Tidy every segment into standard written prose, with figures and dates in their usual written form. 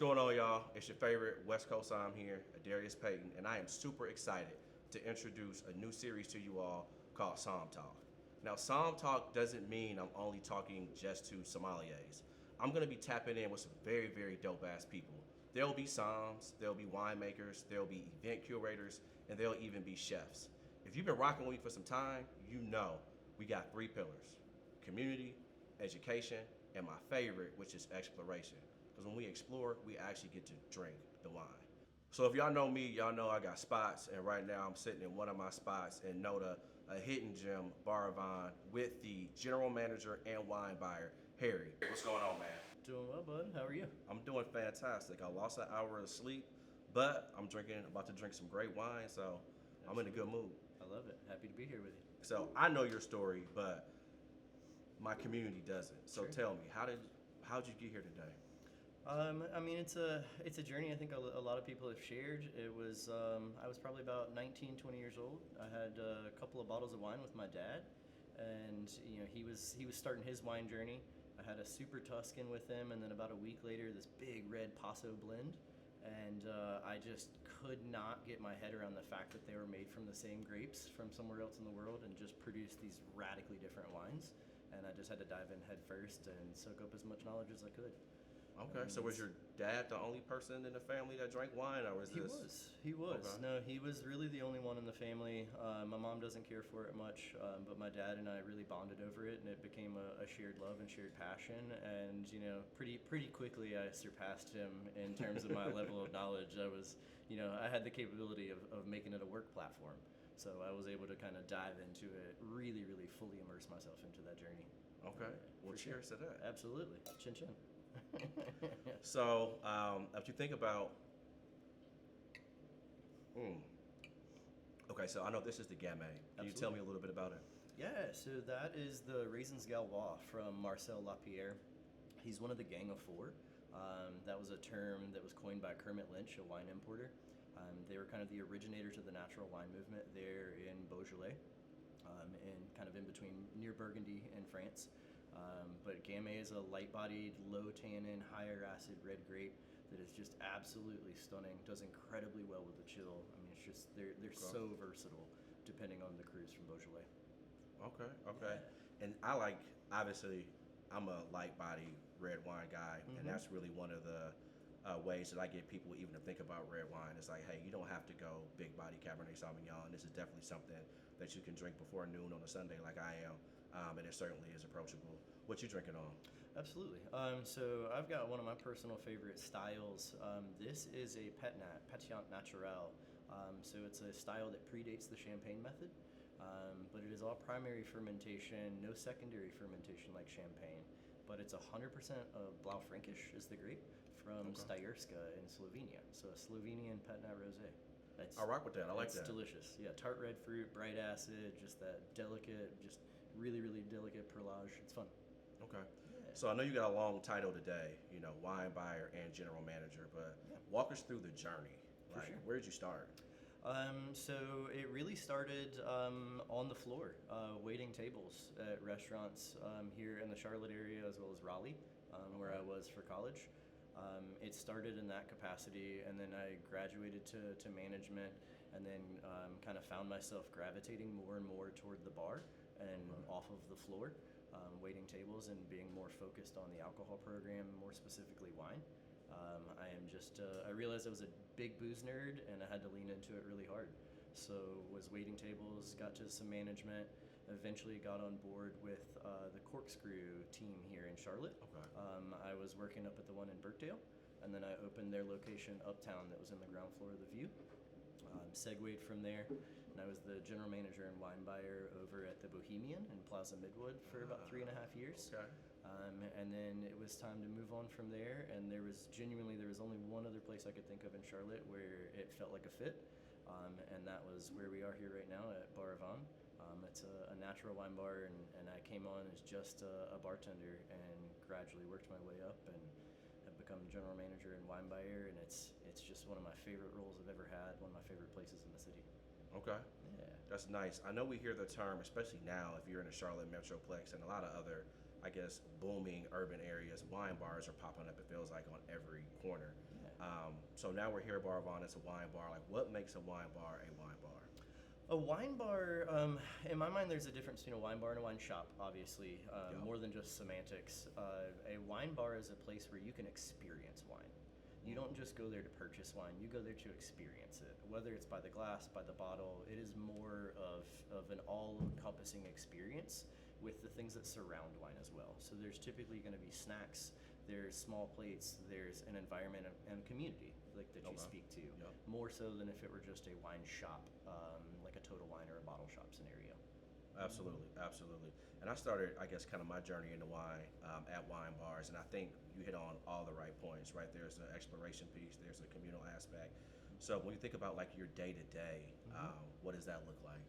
going on, y'all? It's your favorite West Coast Somm here, Darius Payton, and I am super excited to introduce a new series to you all called Somm Talk. Now, Somm Talk doesn't mean I'm only talking just to sommeliers. I'm going to be tapping in with some very, very dope-ass people. There'll be somms, there'll be winemakers, there'll be event curators, and there'll even be chefs. If you've been rocking with me for some time, you know we got three pillars: community, education, and my favorite, which is exploration. Because when we explore, we actually get to drink the wine. So if y'all know me, y'all know I got spots, and right now I'm sitting in one of my spots in Noda, a hidden gem, Bar Vine, with the general manager and wine buyer, Harry. What's going on, man? Doing well, bud. How are you? I'm doing fantastic. I lost an hour of sleep, but I'm about to drink some great wine, so I'm in a good mood. I love it. Happy to be here with you. So I know your story, but my community doesn't. So Sure. tell me, how'd you get here today? I mean, it's a journey I think a lot of people have shared. It was I was probably about 19, 20 years old. I had a couple of bottles of wine with my dad, and he was starting his wine journey. I had a Super Tuscan with him, and then about a week later, this big red Paso blend. And I just could not get my head around the fact that they were made from the same grapes from somewhere else in the world and just produced these radically different wines. And I just had to dive in head first and soak up as much knowledge as I could. Okay, so was your dad the only person in the family that drank wine, or was this? He was. Okay. No, he was really the only one in the family. My mom doesn't care for it much, but my dad and I really bonded over it, and it became a shared love and shared passion. And pretty quickly I surpassed him in terms of my level of knowledge. I had the capability of making it a work platform, so I was able to kind of dive into it, really, really fully immerse myself into that journey. Okay, well, cheers to that. Absolutely, chin chin. So, if you think about, okay, so I know this is the Gamay. Can you tell me a little bit about it? Yeah, so that is the Raisins Gaulois from Marcel Lapierre. He's one of the Gang of Four. That was a term that was coined by Kermit Lynch, a wine importer. They were kind of the originators of the natural wine movement there in Beaujolais, and kind of in between near Burgundy and France. But Gamay is a light-bodied, low-tannin, higher acid red grape that is just absolutely stunning. Does incredibly well with the chill. I mean, it's just they're so versatile, depending on the cruise from Beaujolais. Okay. Yeah. And obviously, I'm a light-bodied red wine guy, and that's really one of the ways that I get people even to think about red wine. It's like, hey, you don't have to go big body Cabernet Sauvignon. This is definitely something that you can drink before noon on a Sunday like I am, and it certainly is approachable. What you drinking on? Absolutely. So I've got one of my personal favorite styles. This is a Pétillant Naturel. So it's a style that predates the champagne method, but it is all primary fermentation, no secondary fermentation like champagne. But it's 100% of Blaufränkisch is the grape from Stayerska in Slovenia. So a Slovenian Pétillant Rosé. I rock with that. I like that. It's delicious. Yeah, tart red fruit, bright acid, just that delicate, just really, really delicate perlage. It's fun. Okay. Yeah. So I know you got a long title today, wine buyer and general manager, but walk us through the journey. For sure. Where did you start? So it really started on the floor, waiting tables at restaurants here in the Charlotte area as well as Raleigh, where I was for college. It started in that capacity, and then I graduated to management, and then kind of found myself gravitating more and more toward the bar and off of the floor, waiting tables and being more focused on the alcohol program, more specifically wine. I realized I was a big booze nerd, and I had to lean into it really hard. So was waiting tables, got to some management, eventually got on board with the Corkscrew team here in Charlotte. Okay. I was working up at the one in Birkdale, and then I opened their location uptown that was in the ground floor of the View. Segued from there, and I was the general manager and wine buyer over at the Bohemian in Plaza Midwood for about 3.5 years. Okay. And then it was time to move on from there, and there was only one other place I could think of in Charlotte where it felt like a fit, and that was where we are here right now at Bar Vine. It's a natural wine bar, and I came on as just a bartender and gradually worked my way up and have become general manager and wine buyer, and it's just one of my favorite roles I've ever had, one of my favorite places in the city. Okay. Yeah. That's nice. I know we hear the term, especially now if you're in the Charlotte Metroplex and a lot of other I guess, booming urban areas, wine bars are popping up, it feels like, on every corner. Yeah. So now we're here at Bar Vaughn, it's a wine bar. Like, what makes a wine bar a wine bar? A wine bar, in my mind, there's a difference between a wine bar and a wine shop, obviously, Yep. more than just semantics. A wine bar is a place where you can experience wine. You don't just go there to purchase wine, you go there to experience it. Whether it's by the glass, by the bottle, it is more of an all encompassing experience with the things that surround wine as well. So there's typically going to be snacks, there's small plates, there's an environment and community like that you Okay. speak to, Yep. more so than if it were just a wine shop, like a Total Wine or a bottle shop scenario. Absolutely, absolutely. And I started, I guess, kind of my journey into wine at wine bars, and I think you hit on all the right points, right? There's the exploration piece, there's the communal aspect. So when you think about like your day to day, what does that look like?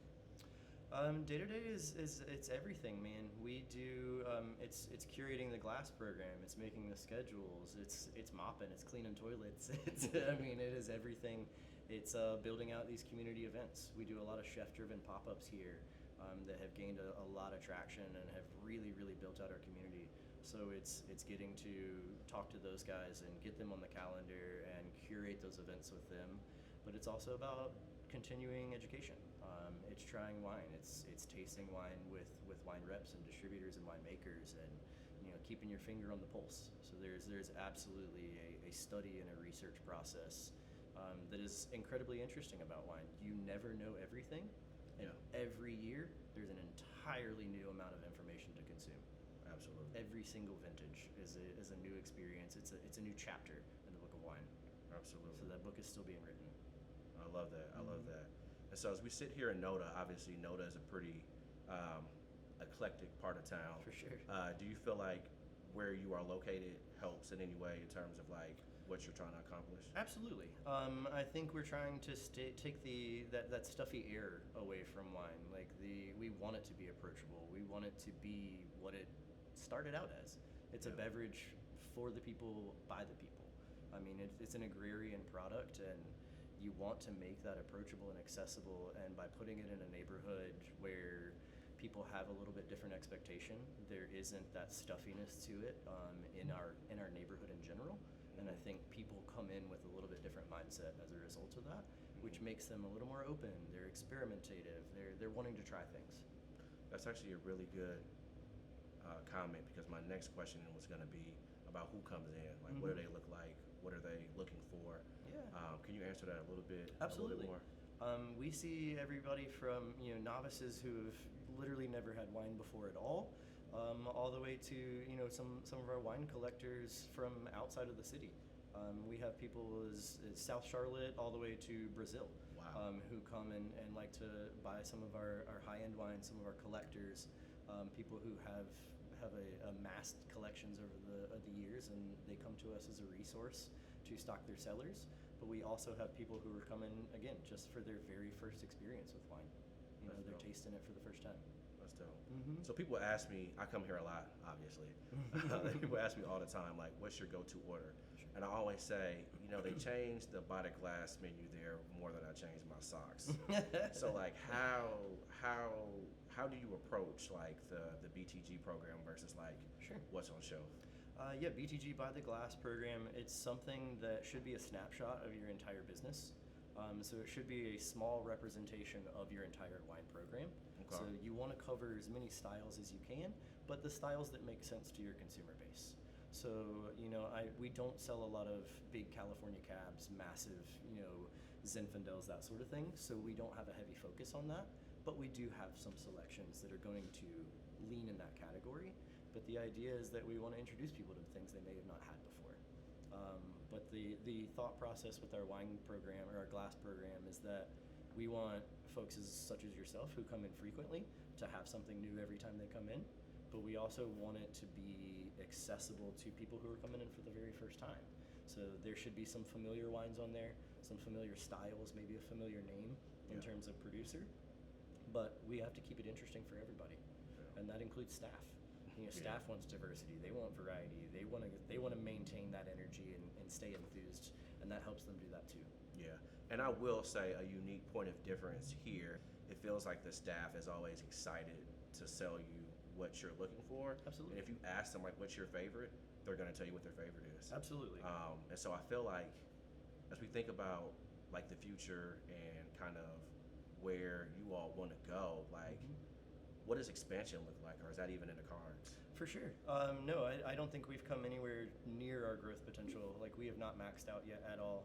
Day to day is it's everything, man. We do it's curating the glass program. It's making the schedules. It's mopping. It's cleaning toilets. It's I mean it is everything. It's building out these community events. We do a lot of chef-driven pop-ups here that have gained a lot of traction and have really built out our community. So it's getting to talk to those guys and get them on the calendar and curate those events with them. But it's also about continuing education. It's trying wine. It's tasting wine with wine reps and distributors and winemakers, and keeping your finger on the pulse. So there's absolutely a study and a research process that is incredibly interesting about wine. You never know everything, and every year there's an entirely new amount of information to consume. Absolutely. Every single vintage is a new experience. It's a new chapter in the book of wine. Absolutely. So that book is still being written. I love that. I love that. And so as we sit here in Noda, obviously Noda is a pretty eclectic part of town. For sure. Do you feel like where you are located helps in any way in terms of like what you're trying to accomplish? Absolutely. I think we're trying to take that stuffy air away from wine. Like we want it to be approachable. We want it to be what it started out as. It's a beverage for the people, by the people. I mean, it's an agrarian product, and you want to make that approachable and accessible. And by putting it in a neighborhood where people have a little bit different expectation, there isn't that stuffiness to it in our neighborhood in general. And I think people come in with a little bit different mindset as a result of that, which makes them a little more open. They're experimentative. They're wanting to try things. That's actually a really good comment, because my next question was going to be about who comes in. Like, what do they look like? What are they looking for? Yeah. Can you answer that a little bit? Absolutely. A little bit more? We see everybody from novices who've literally never had wine before at all the way to some of our wine collectors from outside of the city. We have people as South Charlotte all the way to Brazil. Wow. Who come and like to buy some of our high-end wines, some of our collectors, people who have amassed collections over the years, and they come to us as a resource to stock their cellars. But we also have people who are coming, again, just for their very first experience with wine. That's They're dope. tasting it for the first time. That's dope. Mm-hmm. So people ask me, I come here a lot, obviously. People ask me all the time, like, what's your go-to order? Sure. And I always say, they changed the by the glass menu there more than I changed my socks. So like, how do you approach like the BTG program versus like Sure. what's on shelf? BTG by the Glass program, it's something that should be a snapshot of your entire business. So it should be a small representation of your entire wine program. Okay. So you want to cover as many styles as you can, but the styles that make sense to your consumer base. So, we don't sell a lot of big California cabs, massive, Zinfandels, that sort of thing. So we don't have a heavy focus on that, but we do have some selections that are going to lean in that category. But the idea is that we want to introduce people to things they may have not had before. But the thought process with our wine program or our glass program is that we want folks such as yourself who come in frequently to have something new every time they come in. But we also want it to be accessible to people who are coming in for the very first time. So there should be some familiar wines on there, some familiar styles, maybe a familiar name in terms of producer. But we have to keep it interesting for everybody, and that includes staff. Staff wants diversity. They want variety. They want to maintain that energy and stay enthused, and that helps them do that too. Yeah, and I will say a unique point of difference here. It feels like the staff is always excited to sell you what you're looking for. Absolutely. And if you ask them like, what's your favorite, they're gonna tell you what their favorite is. Absolutely. And so I feel like as we think about like the future and kind of where you all want to go, like what does expansion look like, or is that even in the cards? For sure. No, I don't think we've come anywhere near our growth potential. Like, we have not maxed out yet at all.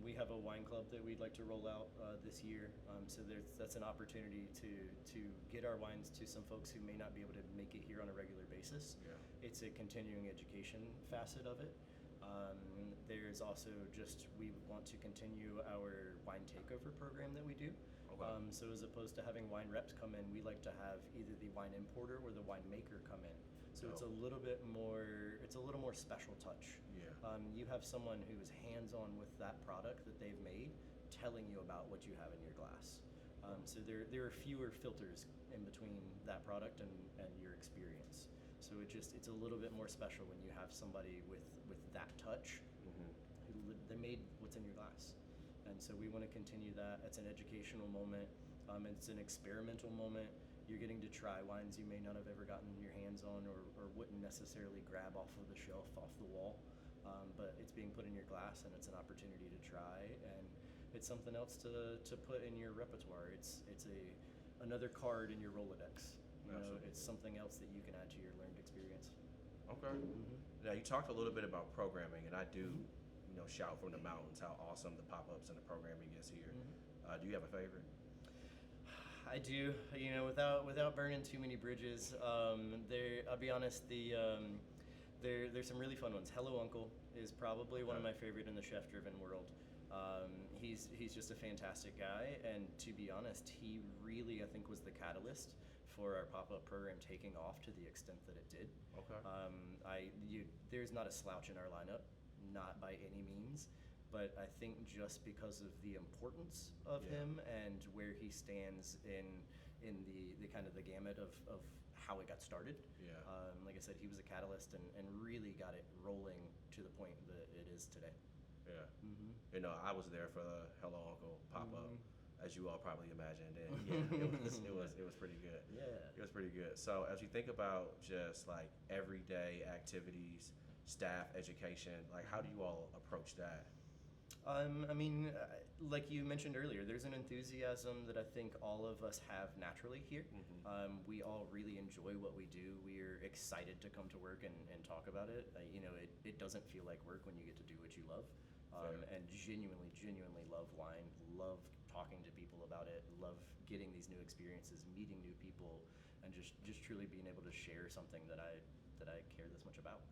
We have a wine club that we'd like to roll out this year. So that's an opportunity to get our wines to some folks who may not be able to make it here on a regular basis. Yeah. It's a continuing education facet of it. There's also just, we want to continue our wine takeover program that we do. Okay. So as opposed to having wine reps come in, we like to have either the wine importer or the wine maker come in. So it's a little more special touch. Yeah. You have someone who is hands-on with that product that they've made, telling you about what you have in your glass. So there are fewer filters in between that product and your experience. So it's a little bit more special when you have somebody with that touch who they made what's in your glass. And so we want to continue that. It's an educational moment. It's an experimental moment. You're getting to try wines you may not have ever gotten your hands on or wouldn't necessarily grab off of the shelf, off the wall. But it's being put in your glass, and it's an opportunity to try, and it's something else to put in your repertoire. It's another card in your Rolodex. You know, it's something else that you can add to your learned experience. Okay. Now you talked a little bit about programming, and I do, shout from the mountains how awesome the pop-ups and the programming is here. Do you have a favorite? I do. Without burning too many bridges. I'll be honest. There's some really fun ones. Hello Uncle is probably one of my favorite in the chef-driven world. He's just a fantastic guy, and to be honest, he really, I think, was the catalyst for our pop-up program taking off to the extent that it did. Okay. There's not a slouch in our lineup, not by any means, but I think just because of the importance of him and where he stands in the kind of the gamut of how it got started. Yeah. Like I said, he was a catalyst and really got it rolling to the point that it is today. Yeah. I was there for the Hello Uncle pop-up, as you all probably imagined, and yeah, it was pretty good. Yeah. It was pretty good. So as you think about just like everyday activities, staff education, like how do you all approach that? Like you mentioned earlier, there's an enthusiasm that I think all of us have naturally here. We all really enjoy what we do. We're excited to come to work and talk about it. It doesn't feel like work when you get to do what you love. And genuinely love wine, love talking to people about it, love getting these new experiences, meeting new people, and just truly being able to share something that I care this much about.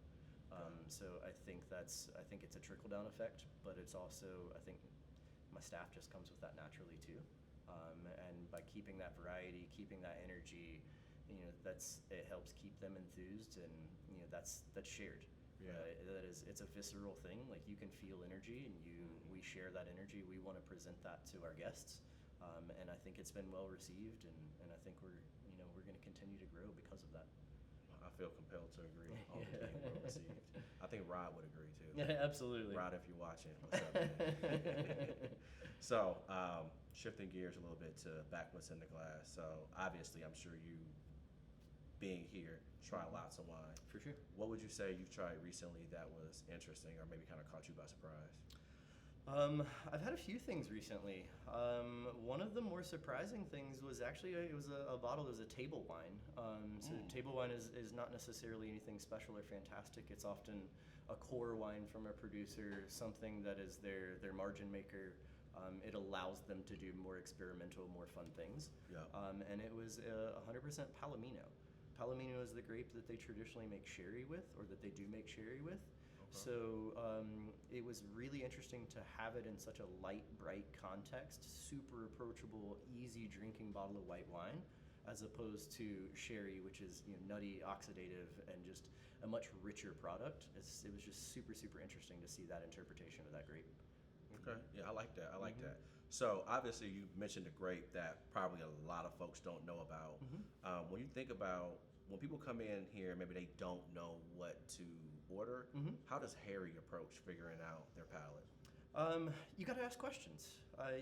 So I think it's a trickle down effect, but it's also, I think my staff just comes with that naturally too. And by keeping that variety, keeping that energy, it helps keep them enthused, and that's shared. Yeah. It's a visceral thing. Like, you can feel energy, and we share that energy. We want to present that to our guests, and I think it's been well received, and I think we're going to continue to grow because of that. I feel compelled to agree on being well received. I think Rod would agree too. Yeah, absolutely. Rod, if you're watching, what's up, man? So, shifting gears a little bit to back what's in the glass. So, obviously, I'm sure you, being here, try lots of wine. For sure. What would you say you've tried recently that was interesting or maybe kind of caught you by surprise? I've had a few things recently. One of the more surprising things was actually it was a bottle. It was a table wine. So table wine is not necessarily anything special or fantastic. It's often a core wine from a producer, something that is their margin maker. It allows them to do more experimental, more fun things. Yeah. And it was 100% Palomino. Palomino is the grape that they traditionally make sherry with, or that they do make sherry with. So it was really interesting to have it in such a light, bright context, super approachable, easy drinking bottle of white wine, as opposed to sherry, which is nutty, oxidative, and just a much richer product. It was just super, super interesting to see that interpretation of that grape. Okay, yeah, I like that. I like that. So obviously you mentioned a grape that probably a lot of folks don't know about. When you think about when people come in here, maybe they don't know what to order. How does Harry approach figuring out their palate? You got to ask questions.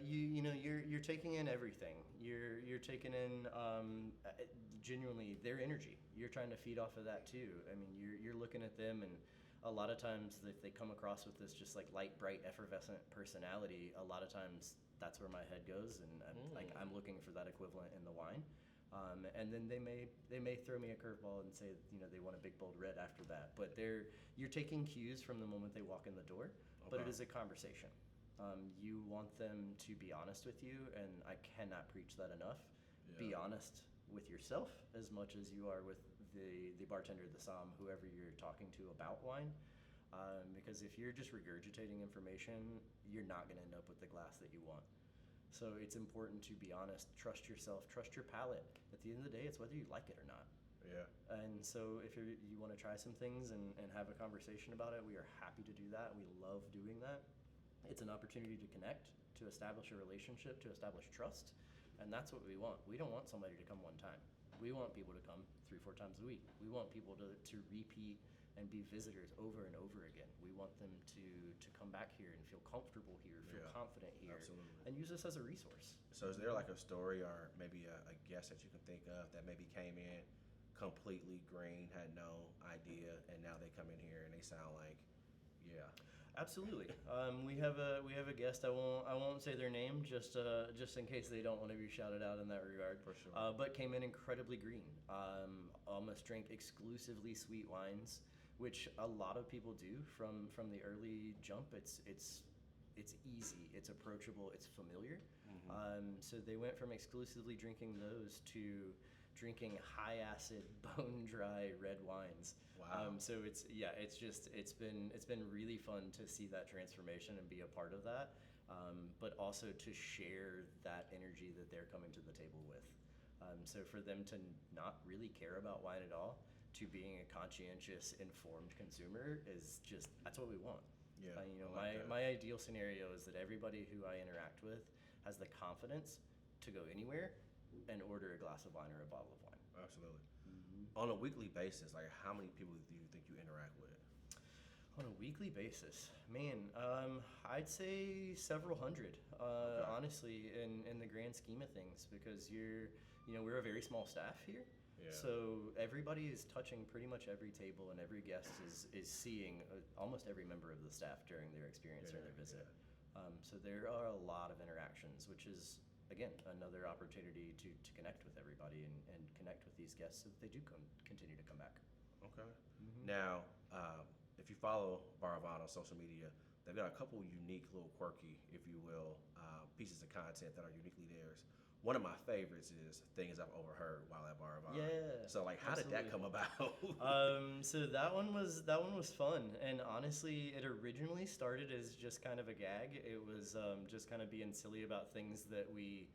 You're taking in everything. You're taking in genuinely their energy. You're trying to feed off of that too. I mean, you're looking at them, and a lot of times if they come across with this just like light, bright, effervescent personality, a lot of times that's where my head goes, and I'm looking for that equivalent in the wine. And then they may throw me a curveball and say they want a big bold red after that. But you're taking cues from the moment they walk in the door. But it is a conversation. You want them to be honest with you, and I cannot preach that enough. Yeah. Be honest with yourself as much as you are with the bartender, the somm, whoever you're talking to about wine. Because if you're just regurgitating information, you're not going to end up with the glass that you want. So it's important to be honest, trust yourself, trust your palate. At the end of the day, it's whether you like it or not. Yeah. And so if you want to try some things and have a conversation about it, we are happy to do that. We love doing that. It's an opportunity to connect, to establish a relationship, to establish trust. And that's what we want. We don't want somebody to come one time. We want people to come 3-4 times a week. We want people to repeat and be visitors over and over again. We want them to come back here and feel comfortable here, feel confident here, absolutely, and use us as a resource. So is there like a story or maybe a guest that you can think of that maybe came in completely green, had no idea, and now they come in here and they sound like, yeah. Absolutely. We have a guest. I won't say their name just in case they don't want to be shouted out in that regard. For sure. But came in incredibly green. Almost drank exclusively sweet wines, which a lot of people do from the early jump. It's easy. It's approachable. It's familiar. Mm-hmm. So they went from exclusively drinking those to drinking high acid, bone dry red wines. Wow. So it's been really fun to see that transformation and be a part of that, but also to share that energy that they're coming to the table with. So for them to not really care about wine at all, to being a conscientious, informed consumer that's what we want. Yeah. My ideal scenario is that everybody who I interact with has the confidence to go anywhere and order a glass of wine or a bottle of wine. Absolutely. Mm-hmm. On a weekly basis, like how many people do you think you interact with? On a weekly basis, man, I'd say several hundred. Honestly, in the grand scheme of things, because we're a very small staff here. Yeah. So everybody is touching pretty much every table, and every guest is seeing almost every member of the staff during their experience or their visit. Yeah. So there are a lot of interactions, which is, again, another opportunity to connect with everybody and connect with these guests so that they do continue to come back. Okay. Mm-hmm. Now, if you follow Bar Havana on social media, they've got a couple unique, little quirky, if you will, pieces of content that are uniquely theirs. One of my favorites is things I've overheard while at Bar Havana. Yeah. So, like, how did that come about? So that one was fun, and honestly, it originally started as just kind of a gag. It was just kind of being silly about things that we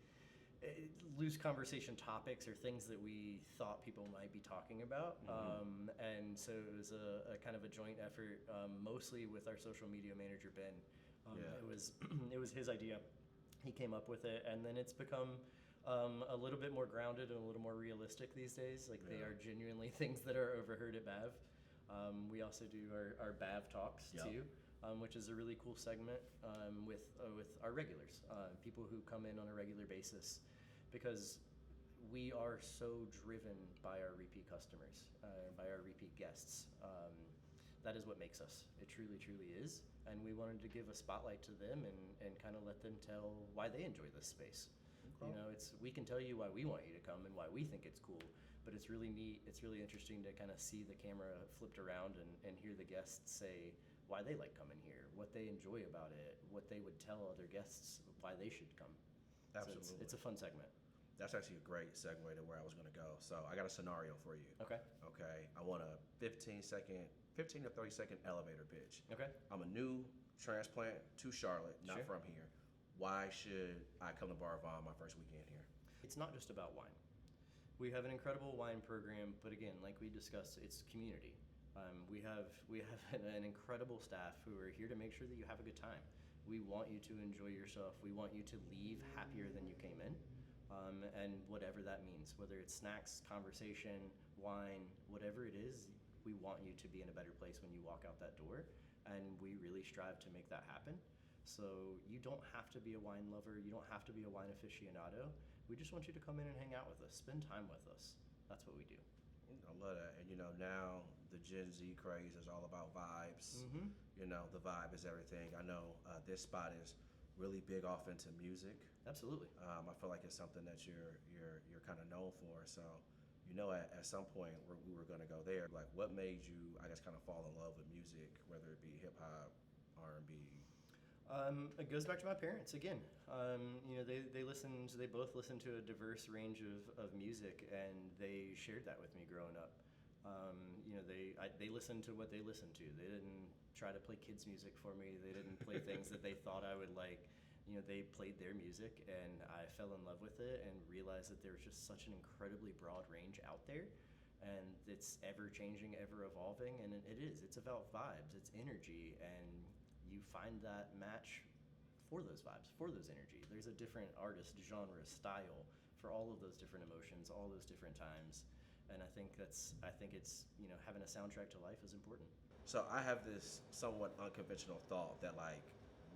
loose conversation topics or things that we thought people might be talking about. Mm-hmm. And so it was a kind of a joint effort, mostly with our social media manager Ben. It was his idea. He came up with it, and then it's become a little bit more grounded and a little more realistic these days. Like, they are genuinely things that are overheard at BAV. We also do our BAV talks too, which is a really cool segment with our regulars, people who come in on a regular basis, because we are so driven by our repeat customers, by our repeat guests. That is what makes us. It truly, truly is. And we wanted to give a spotlight to them and kind of let them tell why they enjoy this space. Okay. We can tell you why we want you to come and why we think it's cool, but it's really neat. It's really interesting to kind of see the camera flipped around and hear the guests say why they like coming here, what they enjoy about it, what they would tell other guests why they should come. Absolutely. So it's a fun segment. That's actually a great segue to where I was going to go. So I got a scenario for you. Okay. I want a 15 to 30 second elevator pitch. Okay. I'm a new transplant to Charlotte, not from here. Why should I come to Bar Havana my first weekend here? It's not just about wine. We have an incredible wine program, but again, like we discussed, it's community. We have an incredible staff who are here to make sure that you have a good time. We want you to enjoy yourself. We want you to leave happier than you came in. And whatever that means, whether it's snacks, conversation, wine, whatever it is, we want you to be in a better place when you walk out that door, and we really strive to make that happen. So you don't have to be a wine lover. You don't have to be a wine aficionado. We just want you to come in and hang out with us, spend time with us. That's what we do. I love that. And now the Gen Z craze is all about vibes. Mm-hmm. The vibe is everything. I know this spot is really big off into music. Absolutely. I feel like it's something that you're kind of known for. So, at some point we were going to go there. Like, what made you, I guess, kind of fall in love with music, whether it be hip hop, R&B? It goes back to my parents again. They both listened to a diverse range of music, and they shared that with me growing up. They listened to what they listened to. They didn't try to play kids music for me. They didn't play things that they thought I would like. They played their music, and I fell in love with it and realized that there was just such an incredibly broad range out there, and it's ever changing, ever evolving, and it is. It's about vibes, it's energy, and you find that match for those vibes, for those energy. There's a different artist, genre, style for all of those different emotions, all those different times, and I think it's having a soundtrack to life is important. So I have this somewhat unconventional thought that like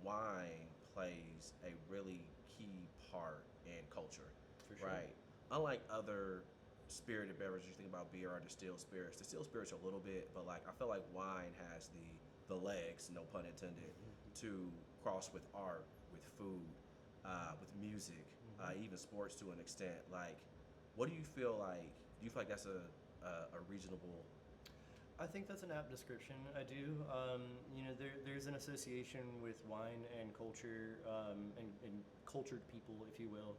wine plays a really key part in culture, For sure. right? Unlike other spirited beverages, you think about beer or distilled spirits. Distilled spirits a little bit, but like I feel like wine has the legs, no pun intended, to cross with art, with food, with music, even sports to an extent. Like, what do you feel like? Do you feel like that's a reasonable? I think that's an apt description. I do. There's an association with wine and culture, and cultured people, if you will.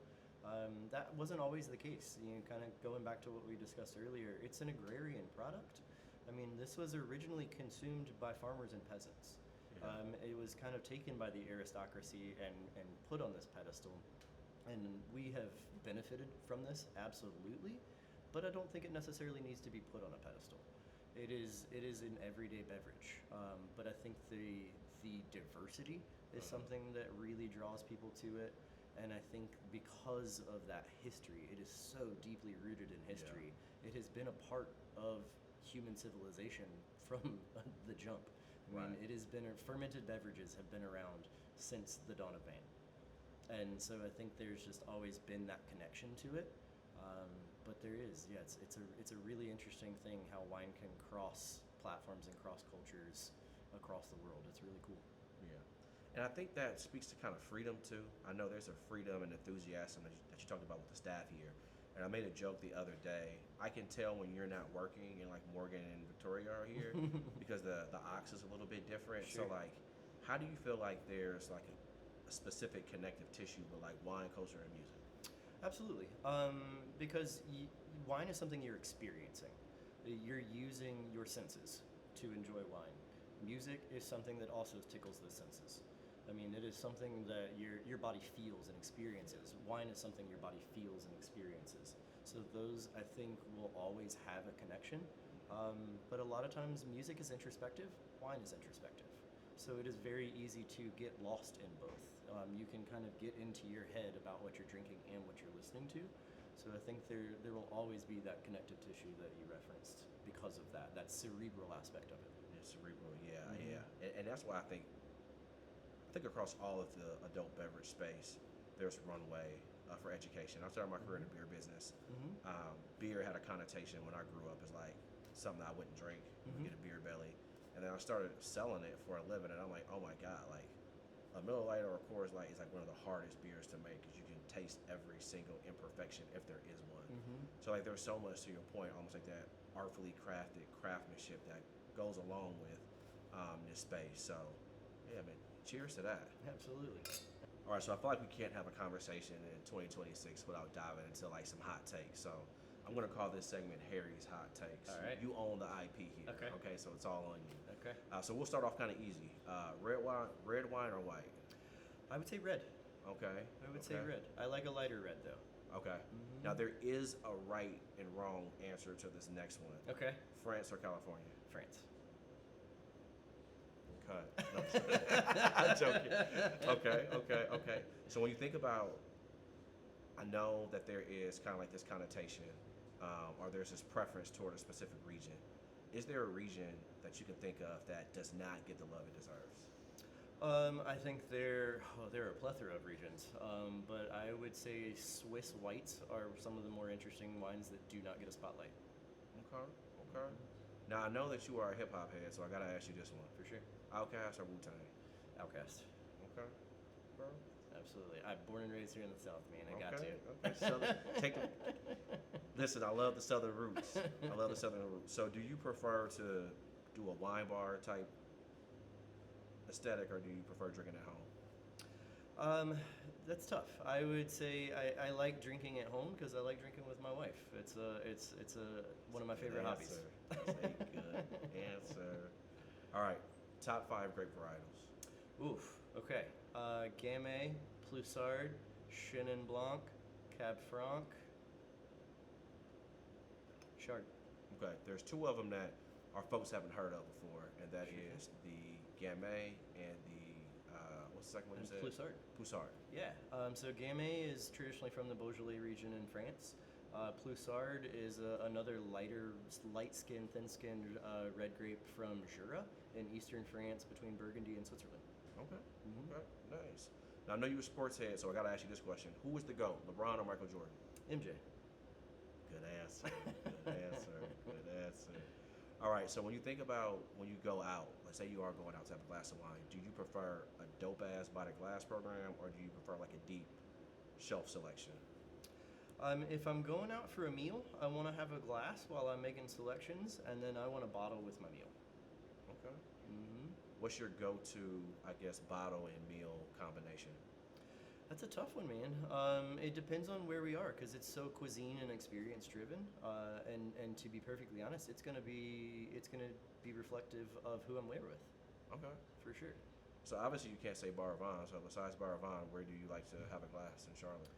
That wasn't always the case. Kind of going back to what we discussed earlier, it's an agrarian product. I mean, this was originally consumed by farmers and peasants. Yeah. It was kind of taken by the aristocracy and put on this pedestal. And we have benefited from this, absolutely, but I don't think it necessarily needs to be put on a pedestal. It is an everyday beverage, but I think the diversity is something that really draws people to it, and I think because of that history, it is so deeply rooted in history. Yeah. It has been a part of human civilization from the jump. I mean, it has been fermented beverages have been around since the dawn of man, and so I think there's just always been that connection to it. But there is, it's a really interesting thing how wine can cross platforms and cross cultures across the world. It's really cool. Yeah, and I think that speaks to kind of freedom too. I know there's a freedom and enthusiasm that you talked about with the staff here. And I made a joke the other day. I can tell when you're not working and like Morgan and Victoria are here because the ox is a little bit different. Sure. So like, how do you feel like there's like a specific connective tissue with like wine, culture, and music? Absolutely, because wine is something you're experiencing. You're using your senses to enjoy wine. Music is something that also tickles the senses. I mean, it is something that your body feels and experiences. Wine is something your body feels and experiences. So those, I think, will always have a connection. But a lot of times, music is introspective, wine is introspective. So it is very easy to get lost in both. You can kind of get into your head about what you're drinking and what you're listening to. So I think there will always be that connective tissue that you referenced because of that cerebral aspect of it. Yeah, cerebral, yeah. And that's why I think across all of the adult beverage space, there's runway for education. I started my career in the beer business. Beer had a connotation when I grew up as like something I wouldn't drink, get a beer belly. And then I started selling it for a living, and I'm like, oh my God, like a Miller Lite or a Coors Light is like one of the hardest beers to make because you can taste every single imperfection if there is one. So like there's so much to your point, almost like that artfully crafted craftsmanship that goes along with this space. So yeah, man, cheers to that. Absolutely. All right, so I feel like we can't have a conversation in 2026 without diving into like some hot takes. So I'm gonna call this segment Harry's Hot Takes. All right. You own the IP here. Okay. So it's all on you. Okay. So we'll start off kind of easy. Red wine or white? I would say red. Okay. I would say red. I like a lighter red though. Okay. Now there is a right and wrong answer to this next one. Okay. France or California? France. Cut. No. I'm joking. Okay. So when you think about, I know that there is kind of like this connotation, or there's this preference toward a specific region. Is there a region that you can think of that does not get the love it deserves? I think there are a plethora of regions, but I would say Swiss whites are some of the more interesting wines that do not get a spotlight. Okay, okay. Now I know that you are a hip hop head, so I gotta ask you this one: For sure. Outkast or Wu Tang? Outcast. Okay, bro. Absolutely. I'm born and raised here in the South, man. I got Okay, to. okay. Southern, take the, listen, I love the Southern roots. I love the Southern roots. So, do you prefer to do a wine bar type aesthetic, or do you prefer drinking at home? Um, that's tough. I would say I like drinking at home because I like drinking with my wife. It's one of my favorite hobbies. That's a good answer. All right, top five grape varietals. Oof. Okay. Gamay, Ploussard, Chenin Blanc, Cab Franc, Chard. Okay, there's two of them that our folks haven't heard of before, and that Sure. is the Gamay and the what's the second one you And said? Ploussard. Poussard. Yeah. So Gamay is traditionally from the Beaujolais region in France. Ploussard is another light-skinned, thin-skinned red grape from Jura in eastern France between Burgundy and Switzerland. Okay. Mhm. Okay. Nice. Now I know you're a sports head, so I gotta ask you this question: Who was the GOAT, LeBron or Michael Jordan? MJ. Good answer. Good answer. Good answer. All right. So when you think about when you go out, let's say you are going out to have a glass of wine, do you prefer a dope ass by the glass program, or do you prefer like a deep shelf selection? If I'm going out for a meal, I want to have a glass while I'm making selections, and then I want a bottle with my meal. Okay. Hmm. What's your go-to, I guess, bottle and meal combination? That's a tough one, man. It depends on where we are, because it's so cuisine and experience driven. And to be perfectly honest, it's gonna be reflective of who I'm there with, Okay. for sure. So obviously you can't say Bar Vin. So besides Bar Vin, where do you like to have a glass in Charlotte?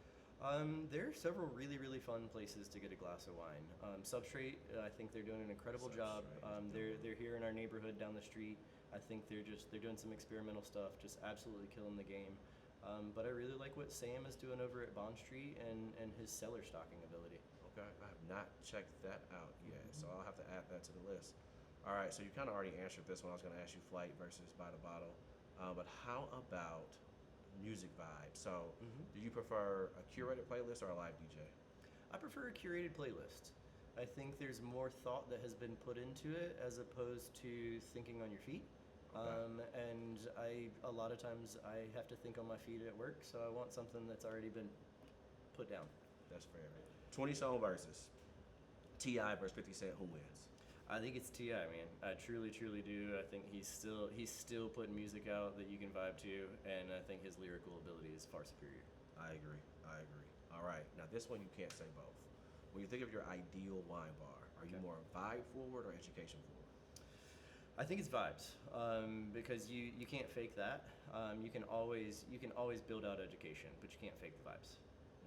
There are several really, really fun places to get a glass of wine. Substrate, I think they're doing an incredible job. They're here in our neighborhood down the street. I think they're doing some experimental stuff, just absolutely killing the game. But I really like what Sam is doing over at Bond Street and his cellar stocking ability. Okay, I have not checked that out yet, so I'll have to add that to the list. All right, so you kind of already answered this one. I was going to ask you flight versus by the bottle, but how about music vibe? So, Hmm. do you prefer a curated playlist or a live DJ? I prefer a curated playlist. I think there's more thought that has been put into it as opposed to thinking on your feet. Okay. And a lot of times I have to think on my feet at work, so I want something that's already been put down. That's fair. 20 song versus Ti versus 50 Cent. Who wins? I think it's Ti, man. I truly, truly do. I think he's still putting music out that you can vibe to, and I think his lyrical ability is far superior. I agree. I agree. All right, now this one you can't say both. When you think of your ideal wine bar, are you Okay. more vibe forward or education forward? I think it's vibes, because you can't fake that. You can always build out education, but you can't fake the vibes.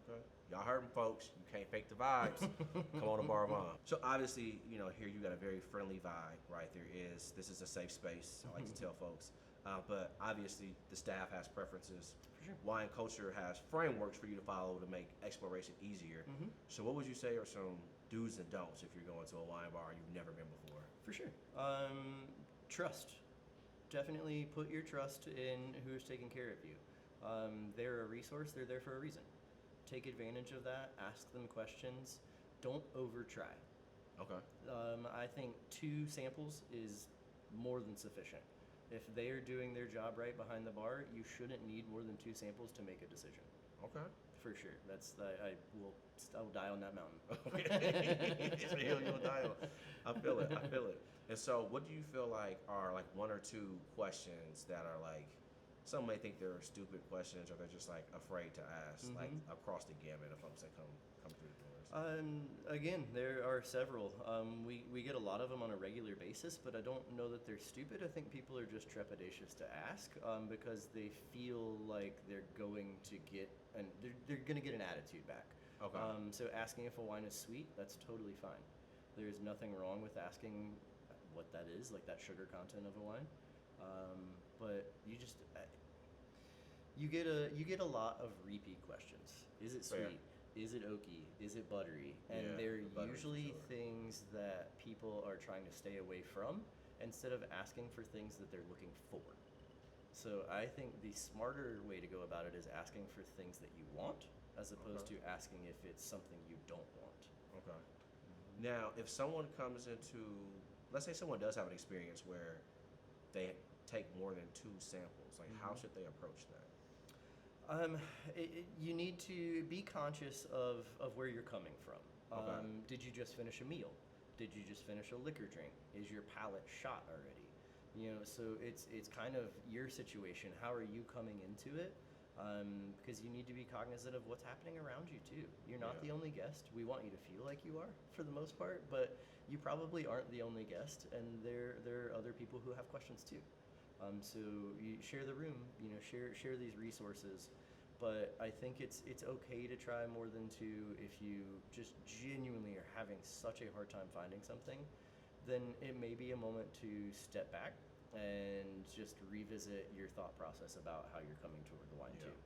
Okay. Y'all heard them, folks. You can't fake the vibes. Come on to Bar Vaughn. So obviously, here you got a very friendly vibe, right? This is a safe space. I like to tell folks. But obviously, the staff has preferences. For sure. Wine culture has frameworks for you to follow to make exploration easier. Hmm. So what would you say are some do's and don'ts if you're going to a wine bar you've never been before? For sure. Trust. Definitely put your trust in who's taking care of you. They're a resource. They're there for a reason. Take advantage of that. Ask them questions. Don't over try. Okay. I think 2 samples is more than sufficient. If they are doing their job right behind the bar, you shouldn't need more than 2 samples to make a decision. Okay. For sure. I will die on that mountain. Okay. You'll die on. I feel it. I feel it. And so, what do you feel like are like 1 or 2 questions that are like, some may think they're stupid questions or they're just like afraid to ask, like across the gamut of folks that come through the doors? Again, there are several. We get a lot of them on a regular basis, but I don't know that they're stupid. I think people are just trepidatious to ask, because they feel like they're going to get they're going to get an attitude back. Okay. So asking if a wine is sweet, that's totally fine. There's nothing wrong with asking what that is, like that sugar content of a wine. But you get a lot of repeat questions. Is it Fair. sweet? Is it oaky? Is it buttery? And Yeah, they're the buttery for usually sure. things that people are trying to stay away from instead of asking for things that they're looking for. So I think the smarter way to go about it is asking for things that you want, as opposed Okay. to asking if it's something you don't want. Okay. Now, if someone comes into, let's say someone does have an experience where they take more than two samples, like how Mhm. should they approach that? Um, you need to be conscious of where you're coming from. Okay. Did you just finish a meal? Did you just finish a liquor drink? Is your palate shot already? So it's kind of your situation. How are you coming into it? Because you need to be cognizant of what's happening around you too. You're not Yeah. the only guest. We want you to feel like you are for the most part, but you probably aren't the only guest, and there are other people who have questions too. So you share the room, share these resources. But I think it's okay to try more than two. If you just genuinely are having such a hard time finding something, then it may be a moment to step back and just revisit your thought process about how you're coming toward the wine Yeah. too.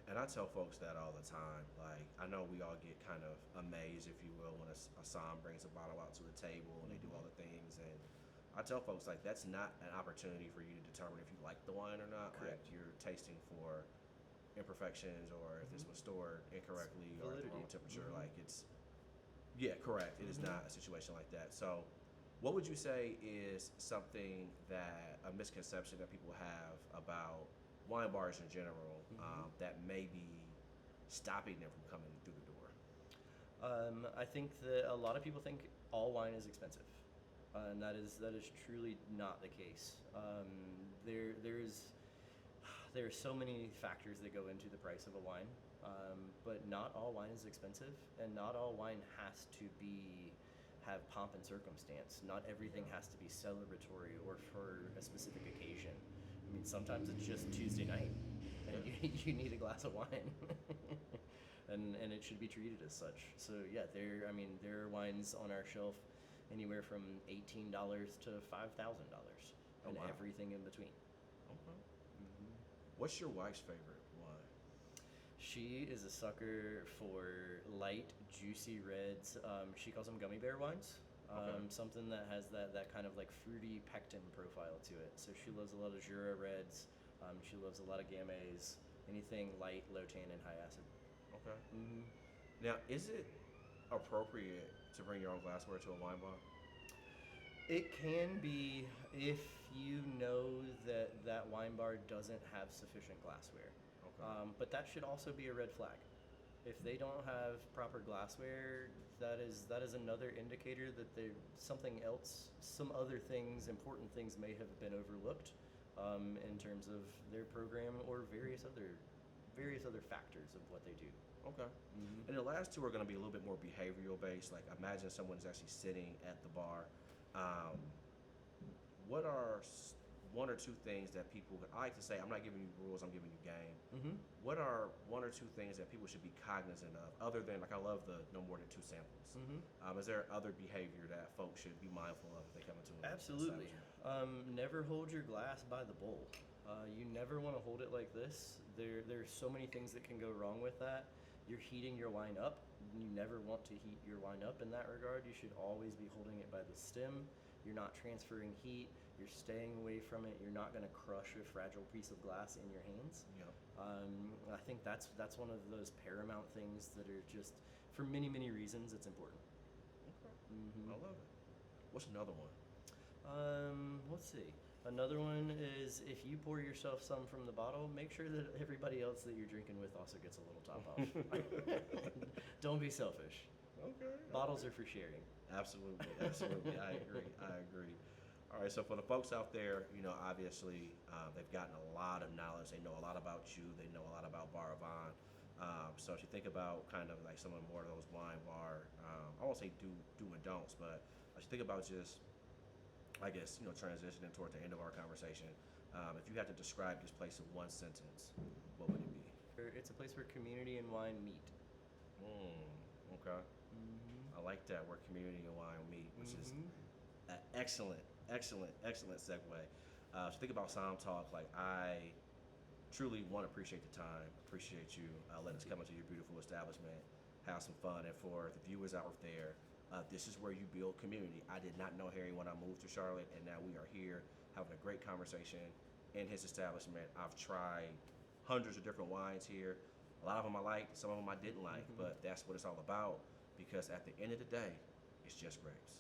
And I tell folks that all the time. Like, I know we all get kind of amazed, if you will, when a som brings a bottle out to the table and they do all the things. And I tell folks, like, that's not an opportunity for you to determine if you like the wine or not. Like, Correct. you're tasting for imperfections or if this was stored incorrectly or at the wrong Validity. temperature. Mhm. Like, it's, yeah, correct. It is Mhm. not a situation like that. So, what would you say is something that a misconception that people have about wine bars in general that may be stopping them from coming through the door? I think that a lot of people think all wine is expensive, and that is truly not the case. There are so many factors that go into the price of a wine, but not all wine is expensive, and not all wine has to have pomp and circumstance. Not everything has to be celebratory or for a specific occasion. I mean, sometimes it's just Tuesday night, and you need a glass of wine, and it should be treated as such. So yeah, there are wines on our shelf anywhere from $18 to $5,000, Oh, and wow. everything in between. Okay. What's your wife's favorite wine? She is a sucker for light, juicy reds. She calls them gummy bear wines. Okay. Something that has that kind of like fruity pectin profile to it. So she loves a lot of Jura reds. She loves a lot of Gamay, anything light, low tannin, high acid. Okay. Mm-hmm. Now, is it appropriate to bring your own glassware to a wine bar? It can be if you know that that wine bar doesn't have sufficient glassware. Okay. But that should also be a red flag. If they don't have proper glassware, that is another indicator that there something else, some other things, important things may have been overlooked in terms of their program or various other factors of what they do. Okay. Mm-hmm. And the last two are going to be a little bit more behavioral based. Like, imagine someone is actually sitting at the bar. Um, what are one or two things that people, I like to say, I'm not giving you rules, I'm giving you game. Mm-hmm. What are one or two things that people should be cognizant of, other than, like, I love the no more than two samples? Mm-hmm. Is there other behavior that folks should be mindful of if they come into an Absolutely. establishment? Never hold your glass by the bowl. You never want to hold it like this. There's so many things that can go wrong with that. You're heating your wine up. You never want to heat your wine up in that regard. You should always be holding it by the stem. You're not transferring heat. You're staying away from it. You're not going to crush a fragile piece of glass in your hands. Yeah. I think that's one of those paramount things that are just, for many, many reasons, it's important. Okay. Mm-hmm. I love it. What's another one? Let's see. Another one is if you pour yourself some from the bottle, make sure that everybody else that you're drinking with also gets a little top off. Don't be selfish. Okay. Bottles are for sharing. Absolutely, absolutely. I agree. All right, so for the folks out there, obviously they've gotten a lot of knowledge. They know a lot about you. They know a lot about Bar Avon. So if you think about kind of like some of more of those wine bar, I won't say do and don'ts, but if you think about just, I guess, transitioning toward the end of our conversation, if you had to describe this place in one sentence, what would it be? It's a place where community and wine meet. Okay. Mm-hmm. I like that, where community and wine meet, which is Mm-hmm. an excellent segue. So think about Somm Talk. Like, I truly appreciate the time, appreciate you letting us come into your beautiful establishment, have some fun, and for the viewers out there, this is where you build community. I did not know Harry when I moved to Charlotte, and now we are here having a great conversation in his establishment. I've tried hundreds of different wines here. A lot of them I liked, some of them I didn't like, but that's what it's all about because at the end of the day, it's just grapes.